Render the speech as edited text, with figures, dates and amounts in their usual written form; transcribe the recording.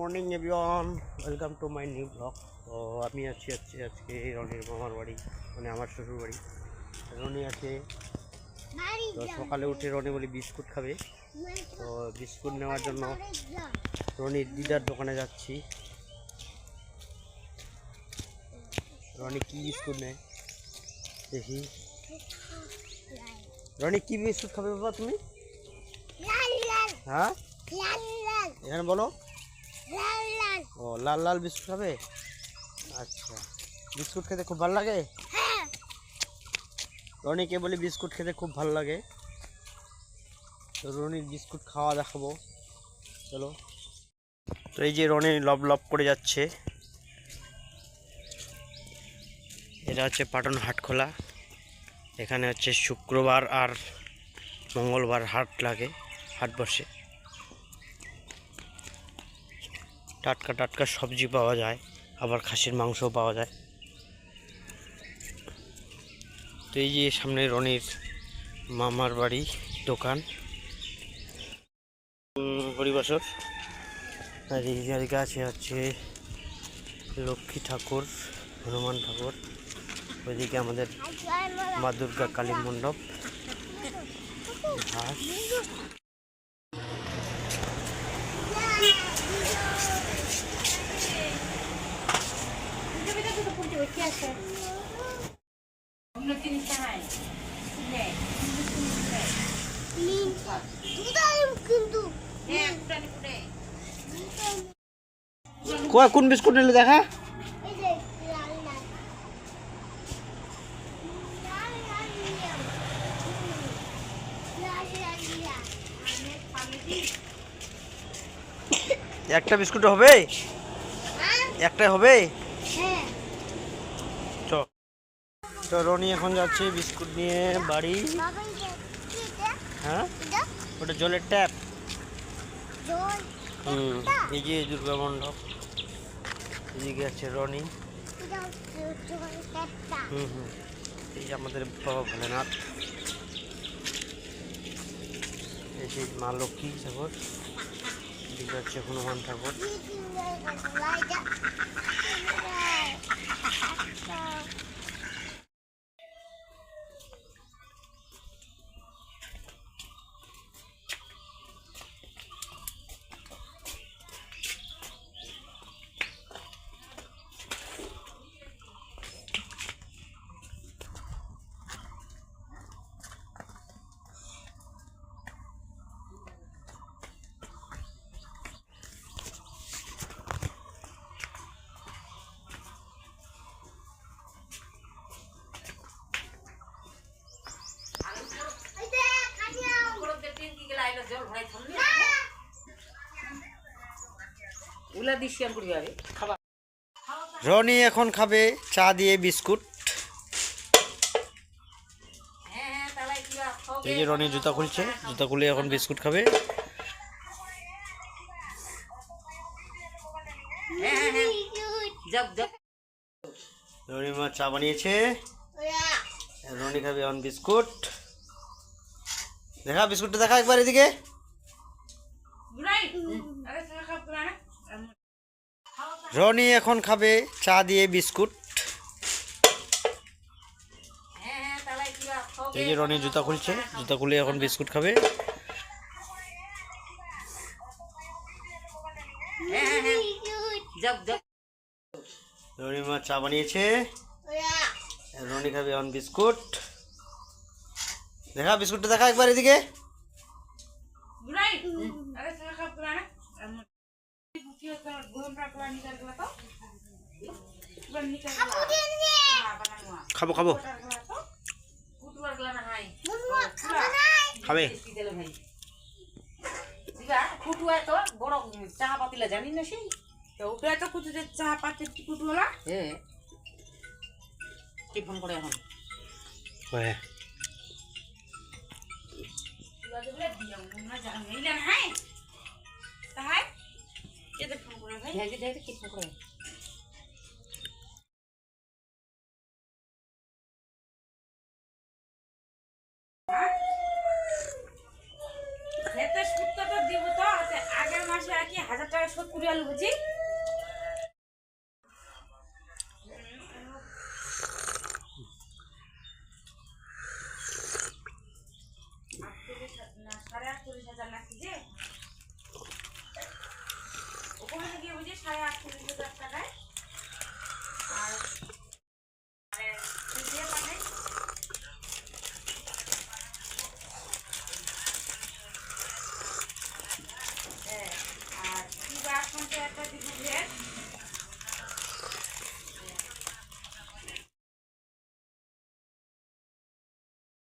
Morning everyone, welcome to my new blog. তো আমি আজকে রনির মামার বাড়ি, মানে আমার শ্বশুর বাড়ি। রনি আছে, তো সকালে উঠে রনি বলি বিস্কুট খাবে। তো বিস্কুট নেওয়ার জন্য রনির দিদার দোকানে যাচ্ছি। রনি কি বিস্কুট নেয় দেখি। রনি কি বিস্কুট খাবে বাবা তুমি? হ্যাঁ এখানে বলো। ও লাল লাল বিস্কুট খাবে। আচ্ছা, বিস্কুট খেতে খুব ভালো লাগে। রনিকে বলি বিস্কুট খেতে খুব ভালো লাগে, তো রনির বিস্কুট খাওয়া দেখাবো, চলো। তো এই যে রনি লব লব করে যাচ্ছে। এটা হচ্ছে পাটন হাটখোলা। এখানে হচ্ছে শুক্রবার আর মঙ্গলবার হাট লাগে, হাট বসে। টাটকা টাটকা সবজি পাওয়া যায়, আবার খাসির মাংসও পাওয়া যায়। তো এই যে সামনে রনির মামার বাড়ি দোকান হরিবাসর। আর এই জায়গা আছে হচ্ছে লক্ষ্মী ঠাকুর, হনুমান ঠাকুর। ওইদিকে আমাদের মা দুর্গা কালী মণ্ডপ। ঘাস কোন বিস্কুট নিলে দেখা। একটা বিস্কুট হবে, একটাই হবে। তো রনি এখন যাচ্ছে বিস্কুট নিয়ে বাড়ি। হ্যাঁ, ওটা জলের ট্যাপ। এই যে দুর্গা মণ্ডপ, এদিকে আছে রনি। এই যে আমাদের বাবা ভোলেনাথ, এই যে মা লক্ষ্মী ঠাকুর, এদিকে হচ্ছে হনুমান ঠাকুর। রনি এখন খাবে চা দিয়ে বিস্কুট। এই যে রনি জুতা খুলছে, জুতা খুলে এখন বিস্কুট খাবে। রনি মা চা বানিয়েছে, রনি খাবে এখন বিস্কুট। দেখা বিস্কুটটা দেখা একবার এদিকে। রনি এখন খাবে চা দিয়ে বিস্কুট। এই যে রনি জুতা খুলছে, জুতা খুলে এখন বিস্কুট খাবে। রনি মা চা বানিয়েছে, রনি খাবে এখন বিস্কুট। দেখা বিস্কুটটা দেখা একবার এদিকে। খাবো খাবো খাবে। বড় চা পাতিলা জানি না, সেই ওটা তো কুচুতে চা পাতি কুটুলা। হ্যাঁ, কি ফোন করে এখন? আগের মাসে আর কি 1000 টাকা শোধ করে বুঝি সাড়ে 48,000 লাগছে যে ওখানে গিয়ে বুঝি 48,000 টাকায় আর দিয়ে পাঠাই আর কি বার একটা দিব